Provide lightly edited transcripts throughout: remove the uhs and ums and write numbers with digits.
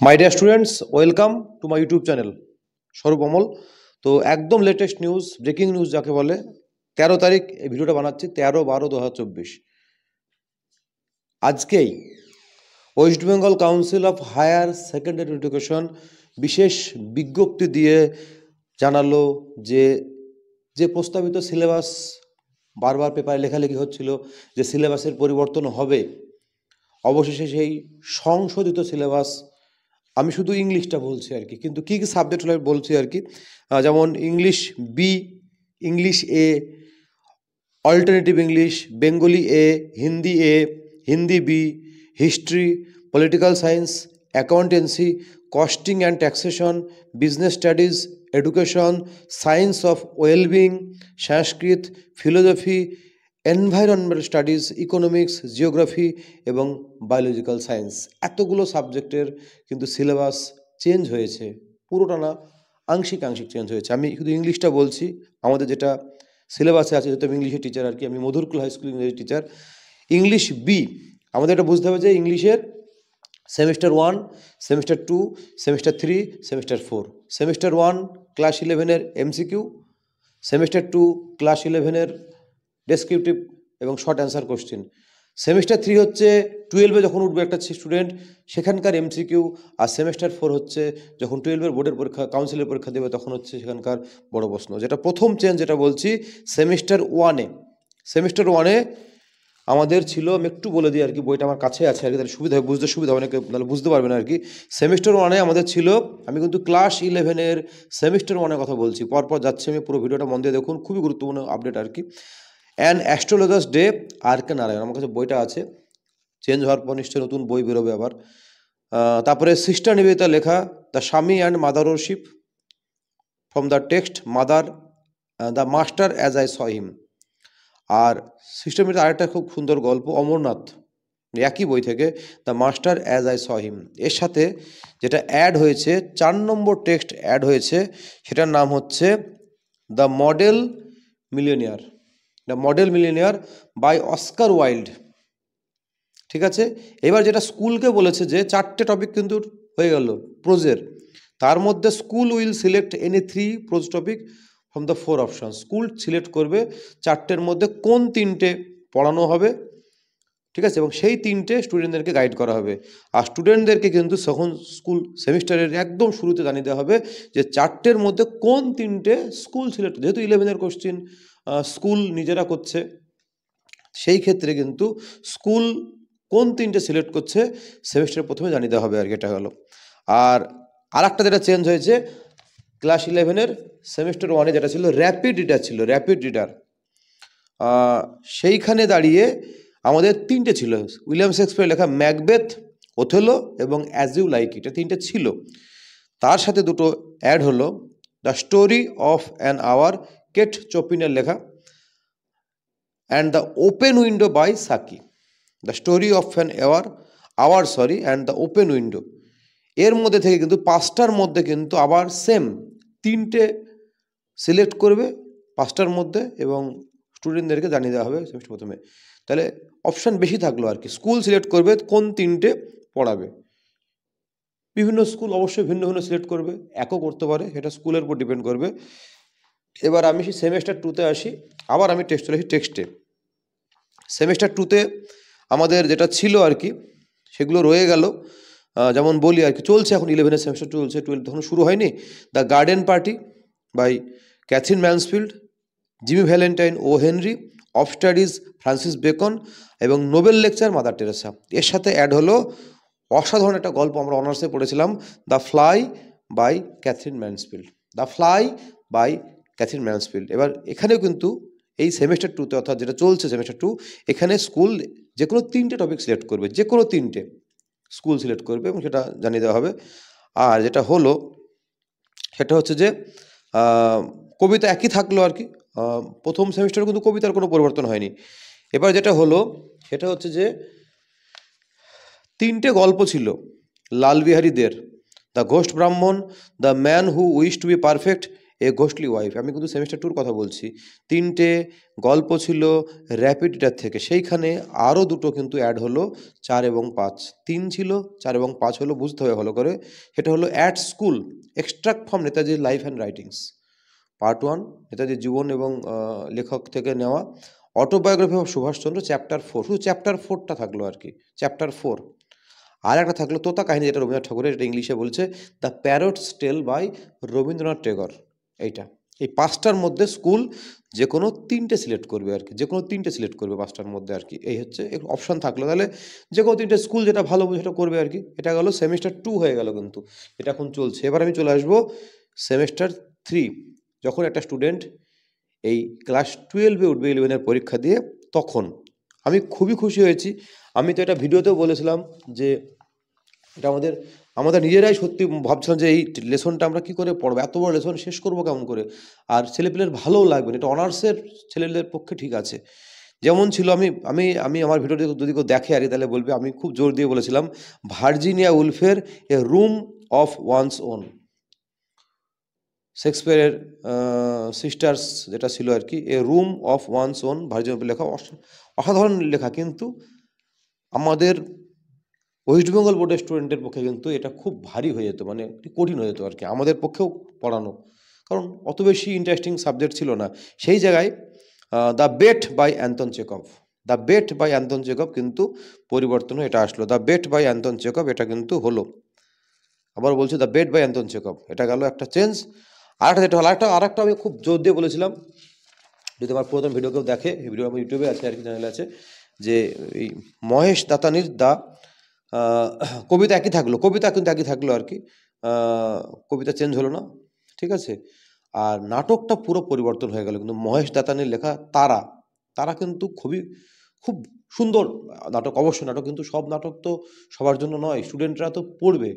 My dear students, welcome to my YouTube channel স্বরূপ অমল। তো একদম লেটেস্ট নিউজ, ব্রেকিং নিউজ যাকে বলে, 13 তারিখ এই ভিডিওটা বানাচ্ছি, 13/12/2024। আজকেই West Bengal Council of Higher Secondary Education বিশেষ বিজ্ঞপ্তি দিয়ে জানালো যে যে প্রস্তাবিত সিলেবাস বারবার পেপারে লেখালেখি হচ্ছিল যে সিলেবাসের পরিবর্তন হবে, অবশেষে সেই সংশোধিত সিলেবাস, আমি শুধু ইংলিশটা বলছি আর কি, কিন্তু কী কী সাবজেক্ট হলে বলছি আর কি, যেমন English B, English A, alternative English, Bengali A, Hindi B, history, political science, accountancy, costing and taxation, business studies, education, science of wellbeing, Sanskrit, philosophy, environmental studies, economics, geography এবং বায়োলজিক্যাল সায়েন্স। এতগুলো সাবজেক্টের কিন্তু সিলেবাস চেঞ্জ হয়েছে, পুরোটা না, আংশিক চেঞ্জ হয়েছে। আমি শুধু ইংলিশটা বলছি, আমাদের যেটা সিলেবাসে আছে, যেহেতু আমি ইংলিশের টিচার আর কি, আমি মধুরকুল হাই স্কুল ইংরেজি টিচার। ইংলিশ বি, আমাদের এটা বুঝতে হবে যে ইংলিশের semester 1, semester 2, semester 3, semester 4। Semester 1 class 11-এর এমসিকিউ, সেমিস্টার 2 ক্লাস 11-এর ডেসক্রিপটিভ এবং শর্ট অ্যান্সার কোশ্চেন। সেমিস্টার 3 হচ্ছে 12-এ যখন উঠবে একটা স্টুডেন্ট, সেখানকার এমসিকিউ। আর সেমিস্টার 4 হচ্ছে যখন 12-এর বোর্ডের পরীক্ষা, কাউন্সিলের পরীক্ষা দেবে, তখন হচ্ছে সেখানকার বড় প্রশ্ন। যেটা প্রথম চেঞ্জ যেটা বলছি, সেমিস্টার 1-এ আমাদের ছিল, আমি একটু বলে দিই আর কি, বইটা আমার কাছে আছে আর কি, তাহলে সুবিধা হবে, বুঝতে সুবিধা হবে, অনেকে তাহলে বুঝতে পারবেন আর কি। সেমিস্টার 1-এ আমাদের ছিল, আমি কিন্তু ক্লাস 11-এর সেমিস্টার 1-এর কথা বলছি, পরপর যাচ্ছে, আমি পুরো ভিডিওটা মন দিয়ে দেখুন, খুবই গুরুত্বপূর্ণ আপডেট আর কি। অ্যান অ্যাস্ট্রোলজার্স ডে, আর কে নারায়ণ, আমার কাছে বইটা আছে, চেঞ্জ হওয়ার পর নিশ্চয়ই নতুন বই বেরোবে আবার। তারপরে সিস্টার নিবেদিতা লেখা the Swami and mothership, from the text mother the master as I saw him. আর সিস্টার নিবেদিতা আরেকটা খুব সুন্দর গল্প, অমরনাথ, একই বই থেকে, the master as I saw him. এর সাথে যেটা অ্যাড হয়েছে, 4 নম্বর টেক্সট অ্যাড হয়েছে, সেটার নাম হচ্ছে the model millionaire by Oscar Wilde. ঠিক আছে, এবার যেটা স্কুলকে বলেছে যে 4টে টপিক কিন্তু হয়ে গেল প্রোজের, তার মধ্যে school will select any 3 pros topic from the 4 option. School select করবে 4টের মধ্যে কোন 3টে পড়ানো হবে, ঠিক আছে, এবং সেই 3টে স্টুডেন্টদেরকে গাইড করা হবে। আর স্টুডেন্টদেরকে কিন্তু তখন স্কুল সেমিস্টারের একদম শুরুতে জানিয়ে দেওয়া হবে যে 4টের মধ্যে কোন 3টে স্কুল সিলেক্ট, যেহেতু 11-এর কোশ্চিন স্কুল নিজেরা করছে, সেই ক্ষেত্রে কিন্তু স্কুল কোন 3টে সিলেক্ট করছে সেমিস্টারের প্রথমে জানিয়ে দেওয়া হবে আর কি, এটা হলো। আর আরেকটা যেটা চেঞ্জ হয়েছে, ক্লাস 11-এর সেমিস্টার 1-এ যেটা ছিল র্যাপিড রিডার, সেইখানে দাঁড়িয়ে আমাদের 3টে ছিল, উইলিয়াম শেক্সপিয়ার লেখা ম্যাকবেথ, ওথেলো এবং অ্যাজ ইউ লাইক ইট, 3টে ছিল। তার সাথে দুটো অ্যাড হলো, the story of an hour, Kate চোপিনের লেখা, and the open window by Saki. The story of an hour and the open window, এর মধ্যে থেকে কিন্তু 5টার মধ্যে কিন্তু আবার সেম 3টে সিলেক্ট করবে 5টার মধ্যে, এবং স্টুডেন্টদেরকে জানিয়ে দেওয়া হবে সেমিস্টার প্রথমে। তাহলে অপশান বেশি থাকলো আর কি, স্কুল সিলেক্ট করবে কোন 3টে পড়াবে। বিভিন্ন স্কুল অবশ্যই ভিন্ন ভিন্ন সিলেক্ট করবে, একও করতে পারে, সেটা স্কুলের উপর ডিপেন্ড করবে। এবার আমি সেই সেমিস্টার 2-তে আসি, আবার আমি চলে আসি টেক্সটে। সেমিস্টার 2-তে আমাদের যেটা ছিল আর কি, সেগুলো রয়ে গেল, যেমন বলি আর কি, চলছে এখন 11-এর সেমিস্টার চলছে, 12 তখন শুরু হয়নি। The garden party by Katherine Mansfield, Jimmy Valentine O Henry, of studies Francis Bacon এবং নোবেল লেকচার মাদার টেরেসা। এর সাথে অ্যাড হলো অসাধারণ একটা গল্প, আমরা অনার্সে পড়েছিলাম, the fly by Katherine Mansfield. এবার এখানেও কিন্তু এই সেমিস্টার 2-তে, অর্থাৎ যেটা চলছে সেমিস্টার 2, এখানে স্কুল যে কোনো 3টে টপিক সিলেক্ট করবে, যে কোনো 3টে স্কুল সিলেক্ট করবে এবং সেটা জানিয়ে দেওয়া হবে। আর যেটা হলো সেটা হচ্ছে যে কবিতা একই থাকলো আর কি, প্রথম সেমিস্টারে কিন্তু কবিতার কোনো পরিবর্তন হয়নি। এবার যেটা হলো সেটা হচ্ছে যে 3টে গল্প ছিল লাল বিহারী দের, দ্য ঘোস্ট ব্রাহ্মণ, the man who wish to be perfect A ঘোস্টলি wife, আমি কিন্তু সেমিস্টার টুর কথা বলছি। 3টে গল্প ছিল র্যাপিড এটার থেকে, সেইখানে আরও 2টো কিন্তু অ্যাড হলো, 4 এবং 5। 3 ছিল, 4 এবং 5 হলো, বুঝতে হবে ভালো করে। সেটা হলো at school, extract from Netaji life and writings, part 1 নেতাজির জীবন এবং লেখক থেকে নেওয়া, অটোবায়োগ্রাফি অফ সুভাষচন্দ্র চ্যাপ্টার 4, শুধু চ্যাপ্টার 4টা থাকলো আর কি, চ্যাপ্টার 4। আর একটা থাকলো তোতা কাহিনী, যেটা রবীন্দ্রনাথ ঠাকুরের, এটা ইংলিশে বলছে the parrot's tale by Rabindranath Tagore. এইটা, এই 5টার মধ্যে স্কুল যে কোনো 3টে সিলেক্ট করবে আর কি, যে কোনো 3টে সিলেক্ট করবে 5টার মধ্যে আর কি। এই হচ্ছে অপশান থাকলো, তাহলে যে কোনো 3টে স্কুল যেটা ভালো বুঝে সেটা করবে আর কি। এটা গেলো সেমিস্টার 2 হয়ে গেল, কিন্তু এটা এখন চলছে। এবার আমি চলে আসবো সেমিস্টার 3, যখন একটা স্টুডেন্ট এই ক্লাস 12-এ উঠবে, 11-এর পরীক্ষা দিয়ে, তখন আমি খুবই খুশি হয়েছি। আমি তো এটা ভিডিওতেও বলেছিলাম যে এটা আমাদের নিজেরাই সত্যি ভাবছিলাম যে এই লেসনটা আমরা কী করে পড়বো, এত বড় লেসন শেষ করবো কেমন করে, আর ছেলেপেলের ভালোও লাগবে না, এটা অনার্সের ছেলেদের পক্ষে ঠিক আছে। যেমন ছিল, আমি আমি আমি আমার ভিডিওটি যদি কেউ দেখে আর কি, তাহলে বলবে আমি খুব জোর দিয়ে বলেছিলাম ভার্জিনিয়া উলফের a room of one's own, শেক্সপিয়ারের সিস্টার্স যেটা ছিল আর কি, a room of one's own, Virginia লেখা, অসাধারণ লেখা। কিন্তু আমাদের ওয়েস্ট বেঙ্গল বোর্ডের স্টুডেন্টের পক্ষে কিন্তু এটা খুব ভারী হয়ে যেত, মানে একটু কঠিন হয়ে যেত আর কি আমাদের পক্ষেও পড়ানো, কারণ অত বেশি ইন্টারেস্টিং সাবজেক্ট ছিল না। সেই জায়গায় the bet by Anton Chekhov, the bet by Anton Chekhov কিন্তু পরিবর্তন হয়ে এটা আসলো, the bet by Anton Chekhov, এটা কিন্তু হলো। আবার বলছি the bet by Anton Chekhov, এটা গেল একটা চেঞ্জ। আরেকটা যেটা হলো, আরেকটা আমি খুব জোর দিয়ে বলেছিলাম, যদি আমার পুরাতন ভিডিও কেউ দেখে, এই ভিডিও আমার ইউটিউবে আছে আর কি, চ্যানেলে আছে, যে এই মহেশ দাতানির দা কবিতা একই থাকলো, কবিতা কিন্তু একই থাকলো আর কি, কবিতা চেঞ্জ হলো না, ঠিক আছে। আর নাটকটা পুরো পরিবর্তন হয়ে গেল, কিন্তু মহেশ দাতানির লেখা তারা, তারা কিন্তু খুব সুন্দর নাটক। অবশ্যই নাটক, কিন্তু সব নাটক তো সবার জন্য নয়, স্টুডেন্টরা তো পড়বে,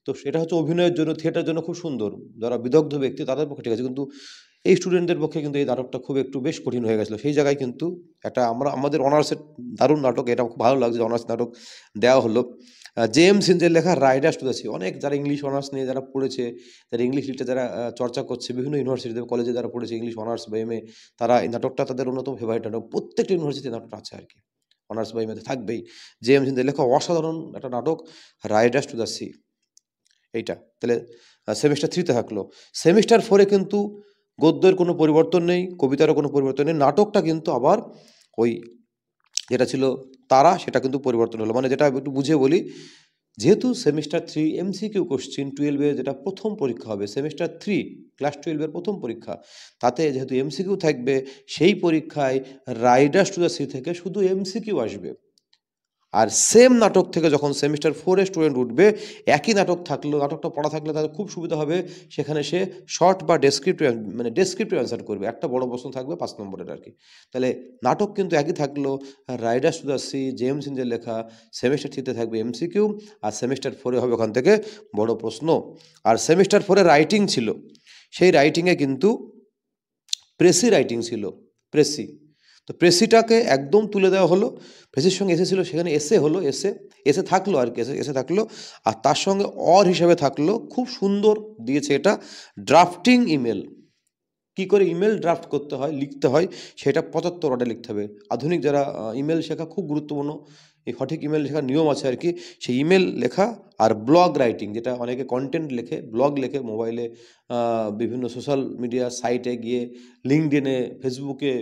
তো সেটা হচ্ছে অভিনয়ের জন্য, থিয়েটারের জন্য খুব সুন্দর, যারা বিদগ্ধ ব্যক্তি তাদের পক্ষে ঠিক আছে, কিন্তু এই স্টুডেন্টদের পক্ষে কিন্তু এই নাটকটা খুব একটু বেশ কঠিন হয়ে গেছিলো। সেই জায়গায় কিন্তু আমাদের অনার্সের দারুণ নাটক, এটা খুব ভালো লাগছে, অনার্স নাটক দেওয়া হলো। জেমস হিঞ্জের লেখা রাইডার্স টু দ্য সি, অনেক যারা ইংলিশ অনার্স নিয়ে যারা পড়েছে, যারা ইংলিশ লিটার যারা চর্চা করছে, বিভিন্ন ইউনিভার্সিটিতে কলেজে যারা পড়েছে ইংলিশ অনার্স বা এমএ, তারা এই নাটকটা তাদের অন্যতম ফেভারিট নাটক, প্রত্যেকটা ইউনিভার্সিটিতে নাটকটা আছে আর কি, অনার্স বা এমএতে থাকবেই। জেমস হিঞ্জের লেখা অসাধারণ একটা নাটক রাইডার্স টু দ্য সি, এইটা তাহলে সেমিস্টার 3তে থাকলো। সেমিস্টার 4-এ কিন্তু গদ্যের কোনো পরিবর্তন নেই, কবিতারও কোনো পরিবর্তন নেই, নাটকটা কিন্তু আবার ওই যেটা ছিল তারা, সেটা কিন্তু পরিবর্তন হলো। মানে যেটা একটু বুঝে বলি, যেহেতু সেমিস্টার 3 এমসিকিউ কোশ্চিন, 12-এ যেটা প্রথম পরীক্ষা হবে, সেমিস্টার 3 ক্লাস 12-এর প্রথম পরীক্ষা, তাতে যেহেতু এমসিকিউ থাকবে, সেই পরীক্ষায় রাইডার্স টু দ্য সি থেকে শুধু এমসিকিউ আসবে। আর সেম নাটক থেকে যখন সেমিস্টার 4-এ স্টুডেন্ট উঠবে, একই নাটক থাকলো, নাটকটা পড়া থাকলে তাদের খুব সুবিধা হবে, সেখানে সে শর্ট বা ডেসক্রিপটিভ অ্যান্সার করবে, একটা বড় প্রশ্ন থাকবে 5 নম্বরের আর কি। তাহলে নাটক কিন্তু একই থাকলো, riders to the sea, James হিঞ্জের লেখা, সেমিস্টার 3-তে থাকবে এমসিকিউ, আর সেমিস্টার 4-এ হবে ওখান থেকে বড় প্রশ্ন। আর সেমিস্টার 4-এ রাইটিং ছিল, সেই রাইটিংয়ে কিন্তু প্রেসি রাইটিং ছিল, প্রেসি, তো প্রেসিটাকে একদম তুলে দেওয়া হলো। প্রেসির সঙ্গে এসে ছিল, সেখানে এসে হলো, এসে থাকলো আর কি, এসে থাকলো, আর তার সঙ্গে অর হিসাবে থাকলো, খুব সুন্দর দিয়েছে এটা, ড্রাফটিং ইমেল, কি করে ইমেল ড্রাফট করতে হয়, লিখতে হয়, সেটা 75 ওয়ার্ডে লিখতে হবে। আধুনিক যারা ইমেল শেখা খুব গুরুত্বপূর্ণ, এই সঠিক ইমেল লেখার নিয়ম আছে আর কি, সেই ইমেল লেখা। আর ব্লগ রাইটিং, যেটা অনেকে কন্টেন্ট লেখে, ব্লগ লেখে মোবাইলে, বিভিন্ন সোশ্যাল মিডিয়া সাইটে গিয়ে, লিঙ্কডইনে, ফেসবুকে,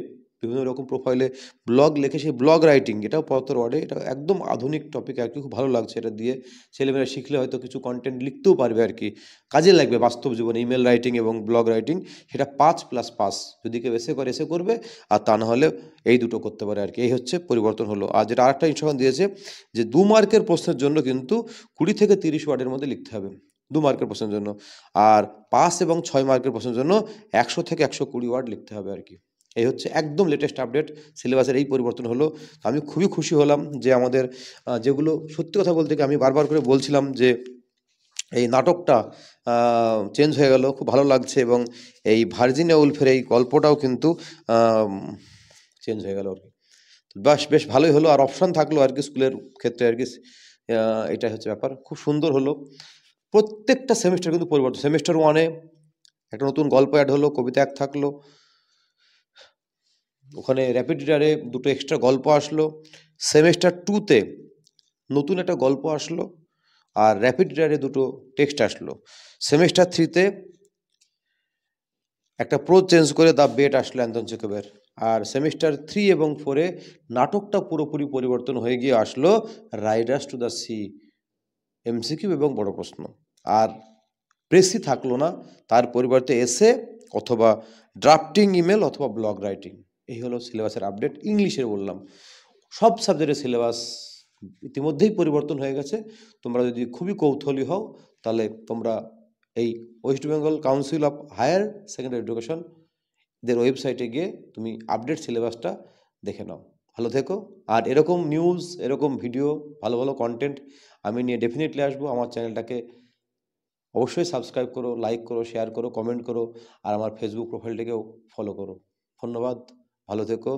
বিভিন্ন রকম প্রোফাইলে ব্লগ লেখে, সেই ব্লগ রাইটিং, এটাও 75 ওয়ার্ডে, এটা একদম আধুনিক টপিক আর কি, খুব ভালো লাগছে এটা দিয়ে। ছেলেমেয়েরা শিখলে হয়তো কিছু কন্টেন্ট লিখতেও পারবে আর কি, কাজে লাগবে বাস্তব জীবনে, ইমেল রাইটিং এবং ব্লগ রাইটিং। সেটা 5+5, যদি কেউ এসে করে এসে করবে, আর তা না হলে এই দুটো করতে পারে আর কি। এই হচ্ছে পরিবর্তন হলো। আর যেটা আরেকটা ইনস্ট্রাকশন দিয়েছে, যে 2 মার্কের প্রশ্নের জন্য কিন্তু 20 থেকে 30 ওয়ার্ডের মধ্যে লিখতে হবে, 2 মার্কের প্রশ্নের জন্য। আর 5 এবং 6 মার্কের প্রশ্নের জন্য 100 থেকে 120 ওয়ার্ড লিখতে হবে আর কি। এই হচ্ছে একদম লেটেস্ট আপডেট, সিলেবাসের এই পরিবর্তন হলো। আমি খুবই খুশি হলাম যে আমাদের যেগুলো, সত্যি কথা বলতে কি আমি বারবার করে বলছিলাম যে এই নাটকটা চেঞ্জ হয়ে গেল, খুব ভালো লাগছে, এবং এই ভার্জিনিয়া উলফের এই গল্পটাও কিন্তু চেঞ্জ হয়ে গেল আর কি, বেশ ভালোই হলো। আর অপশান থাকলো আর কি স্কুলের ক্ষেত্রে আর কি, এটাই হচ্ছে ব্যাপার, খুব সুন্দর হলো। প্রত্যেকটা সেমিস্টার কিন্তু পরিবর্তন, সেমিস্টার 1-এ একটা নতুন গল্প অ্যাড হলো, কবিতা এক থাকলো, ওখানে র্যাপিড রিডারে দুটো এক্সট্রা গল্প আসলো। সেমেস্টার 2-তে নতুন একটা গল্প আসলো, আর র্যাপিড রিডারে দুটো টেক্সট আসলো। সেমেস্টার 3-তে একটা প্রোজ চেঞ্জ করে দ্য বেট আসলো অ্যান্টন চেকবের। আর সেমেস্টার 3 এবং 4-এ নাটকটা পুরোপুরি পরিবর্তন হয়ে গিয়ে আসলো Riders to the C, MCQ এবং বড় প্রশ্ন। আর প্রেসই থাকলো না, তার পরিবর্তে এসে অথবা ড্রাফটিং ইমেল অথবা ব্লগ রাইটিং। এই হলো সিলেবাসের আপডেট। ইংলিশের বললাম, সব সাবজেক্টের সিলেবাস ইতিমধ্যেই পরিবর্তন হয়ে গেছে। তোমরা যদি খুবই কৌতূহলী হও তাহলে তোমরা এই West Bengal Council of Higher Secondary Education এদের ওয়েবসাইটে গিয়ে তুমি আপডেট সিলেবাসটা দেখে নাও। ভালো থেকো। আর এরকম নিউজ, এরকম ভিডিও, ভালো ভালো কন্টেন্ট আমি নিয়ে ডেফিনেটলি আসবো। আমার চ্যানেলটাকে অবশ্যই সাবস্ক্রাইব করো, লাইক করো, শেয়ার করো, কমেন্ট করো, আর আমার ফেসবুক প্রোফাইলটাকেও ফলো করো। ধন্যবাদ, ভালো থেকো।